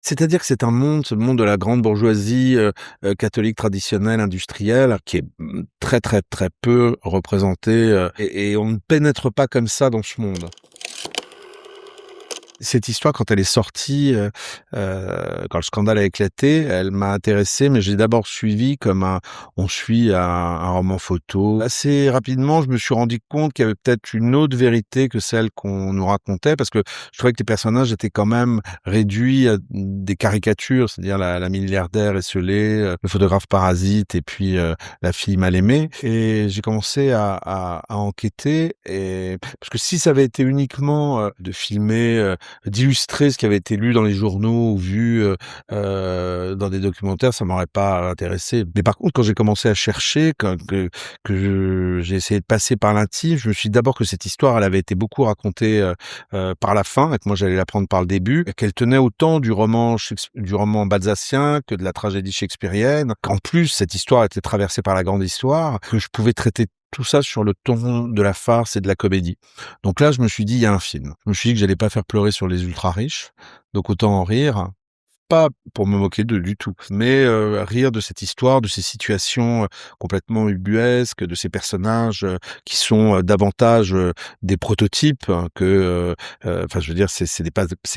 C'est-à-dire que c'est un monde, ce monde de la grande bourgeoisie, catholique traditionnelle, industrielle, qui est, très, très, très peu représenté, et on ne pénètre pas comme ça dans ce monde. Cette histoire, quand elle est sortie, quand le scandale a éclaté, elle m'a intéressé, mais j'ai d'abord suivi comme on suit un roman photo. Assez rapidement, je me suis rendu compte qu'il y avait peut-être une autre vérité que celle qu'on nous racontait, parce que je trouvais que les personnages étaient quand même réduits à des caricatures, c'est-à-dire la milliardaire esseulée, le photographe parasite et puis, la fille mal aimée. Et j'ai commencé à enquêter, et parce que si ça avait été uniquement, de filmer, d'illustrer ce qui avait été lu dans les journaux ou vu, dans des documentaires, ça m'aurait pas intéressé. Mais par contre, quand j'ai commencé à chercher, j'ai essayé de passer par l'intime, je me suis dit d'abord que cette histoire, elle avait été beaucoup racontée, par la fin et que moi j'allais la prendre par le début, et qu'elle tenait autant du roman balzacien que de la tragédie shakespearienne, qu'en plus cette histoire était traversée par la grande histoire, que je pouvais traiter tout ça sur le ton de la farce et de la comédie. Donc là, je me suis dit: «Il y a un film». Je me suis dit que j'allais pas faire pleurer sur les ultra riches, donc autant en rire. Pas pour me moquer d'eux du tout, mais rire de cette histoire, de ces situations, complètement ubuesques, de ces personnages, qui sont, davantage, des prototypes, hein, enfin je veux dire c'est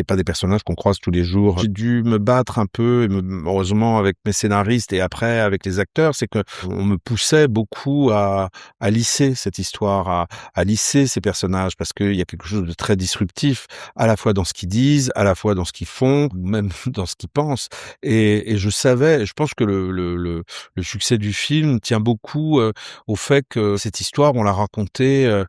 pas des personnages qu'on croise tous les jours. J'ai dû me battre un peu, et heureusement avec mes scénaristes et après avec les acteurs, c'est qu'on me poussait beaucoup à lisser cette histoire, à lisser ces personnages, parce qu'il y a quelque chose de très disruptif, à la fois dans ce qu'ils disent, à la fois dans ce qu'ils font, même dans ce qu'ils pensent. Et je savais, et je pense que le succès du film tient beaucoup, au fait que cette histoire, on l'a racontée,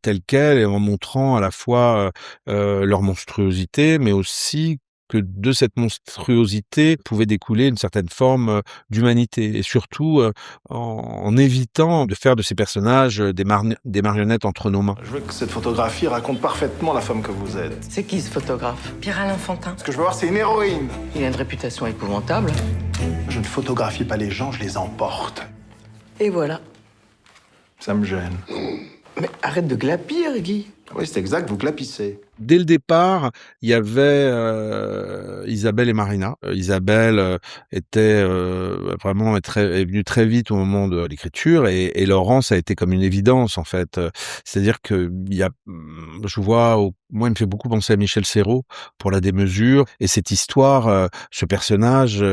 telle quelle, et en montrant à la fois, leur monstruosité, mais aussi que de cette monstruosité pouvait découler une certaine forme, d'humanité, et surtout, en évitant de faire de ces personnages, des marionnettes entre nos mains. Je veux que cette photographie raconte parfaitement la femme que vous êtes. C'est qui ce photographe? Pierre-Alain Fantin. Ce que je veux voir, c'est une héroïne. Il a une réputation épouvantable. Je ne photographie pas les gens, je les emporte. Et voilà. Ça me gêne. Mais arrête de glapir, Guy. Oui, c'est exact, vous glapissez. Dès le départ, il y avait, Isabelle et Marina. Isabelle, était, vraiment est venue très vite au moment de l'écriture, et Laurence a été comme une évidence, en fait. C'est-à-dire qu'il y a, je vois moi, il me fait beaucoup penser à Michel Serrault pour la démesure, et cette histoire, ce personnage,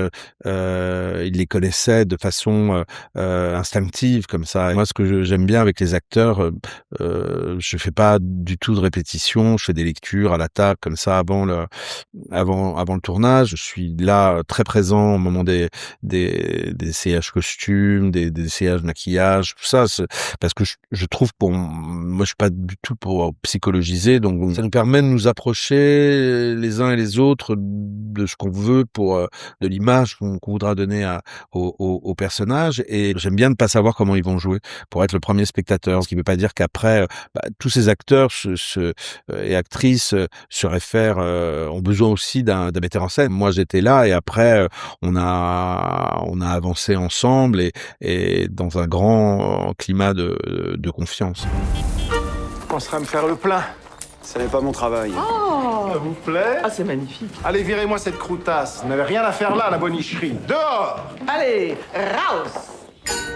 il les connaissait de façon, instinctive comme ça. Et moi, ce que j'aime bien avec les acteurs, je fais pas du tout de répétition, je fais des lectures à la table comme ça avant le tournage. Je suis là, très présent au moment des essayages costumes, des essayages maquillage, tout ça. Parce que je trouve, moi je suis pas du tout pour psychologiser, donc ça nous permet de nous approcher les uns et les autres de ce qu'on veut de l'image qu'on voudra donner aux personnages. Et j'aime bien ne pas savoir comment ils vont jouer pour être le premier spectateur, ce qui veut pas dire qu'après, tous ces acteurs et actrices, se réfèrent, ont besoin aussi d'un metteur en scène. Moi, j'étais là, et après, on a avancé ensemble, et dans un grand climat de confiance. On sera à me faire le plein. Ça n'est pas mon travail. Oh, Ça vous plaît? ah, c'est magnifique. Allez, virez-moi cette croutasse. Vous n'avez rien à faire là, la bonicherie. Dehors! Allez, raus!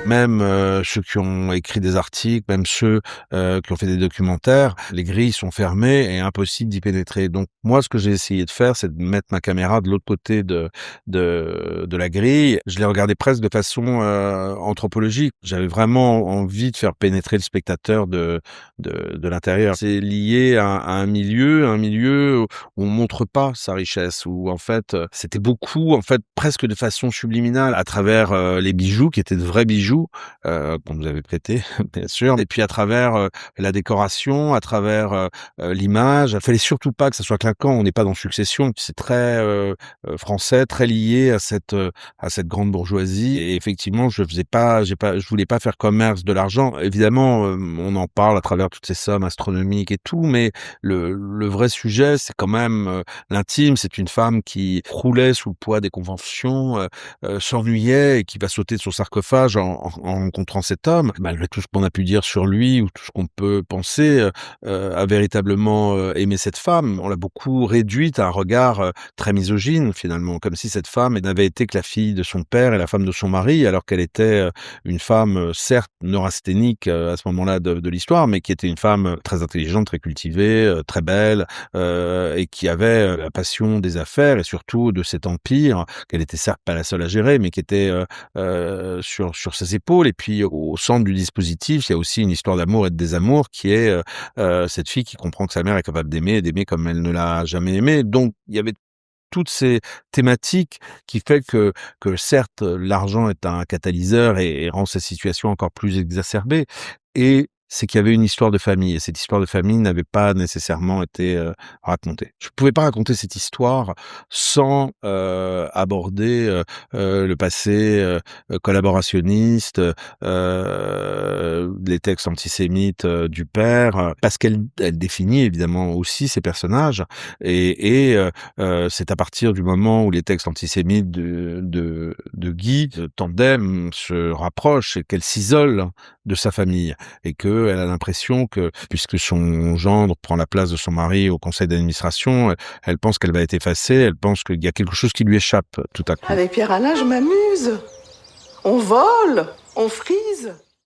Même, ceux qui ont écrit des articles, même ceux, qui ont fait des documentaires, les grilles sont fermées et impossible d'y pénétrer. Donc moi, ce que j'ai essayé de faire, c'est de mettre ma caméra de l'autre côté de la grille. Je l'ai regardé presque de façon, anthropologique. J'avais vraiment envie de faire pénétrer le spectateur de l'intérieur. C'est lié à un milieu où on montre pas sa richesse, où en fait, c'était beaucoup, en fait, presque de façon subliminale, à travers, les bijoux qui étaient de vrais bijoux, qu'on nous avait prêtés, bien sûr, et puis à travers, la décoration, à travers, l'image. Il fallait surtout pas que ça soit clinquant, on n'est pas dans Succession. C'est très, français, très lié à cette grande bourgeoisie, et effectivement, je voulais pas faire commerce de l'argent. Évidemment, on en parle à travers toutes ces sommes astronomiques et tout, mais le vrai sujet, c'est quand même, l'intime. C'est une femme qui croulait sous le poids des conventions, s'ennuyait, et qui va sauter de son sarcophage en rencontrant cet homme, malgré tout ce qu'on a pu dire sur lui ou tout ce qu'on peut penser, a véritablement, aimé cette femme. On l'a beaucoup réduite à un regard, très misogyne finalement, comme si cette femme n'avait été que la fille de son père et la femme de son mari, alors qu'elle était, une femme, certes neurasthénique, à ce moment-là de l'histoire, mais qui était une femme, très intelligente, très cultivée, très belle, et qui avait, la passion des affaires et surtout de cet empire qu'elle était certes pas la seule à gérer, mais qui était, sur ses épaules. Et puis au centre du dispositif, il y a aussi une histoire d'amour et de désamour qui est, cette fille qui comprend que sa mère est capable d'aimer et d'aimer comme elle ne l'a jamais aimé. Donc il y avait toutes ces thématiques qui fait que certes, l'argent est un catalyseur et rend ces situations encore plus exacerbées, et c'est qu'il y avait une histoire de famille et cette histoire de famille n'avait pas nécessairement été, racontée. Je pouvais pas raconter cette histoire sans, aborder, le passé, collaborationniste, les textes antisémites, du père, parce qu'elle définit évidemment aussi ces personnages et c'est à partir du moment où les textes antisémites de Guy, de Tandem, se rapprochent et qu'elle s'isole de sa famille et qu'elle a l'impression que, puisque son gendre prend la place de son mari au conseil d'administration, elle pense qu'elle va être effacée, elle pense qu'il y a quelque chose qui lui échappe tout à coup. Avec Pierre-Alain, je m'amuse. On vole, on frise.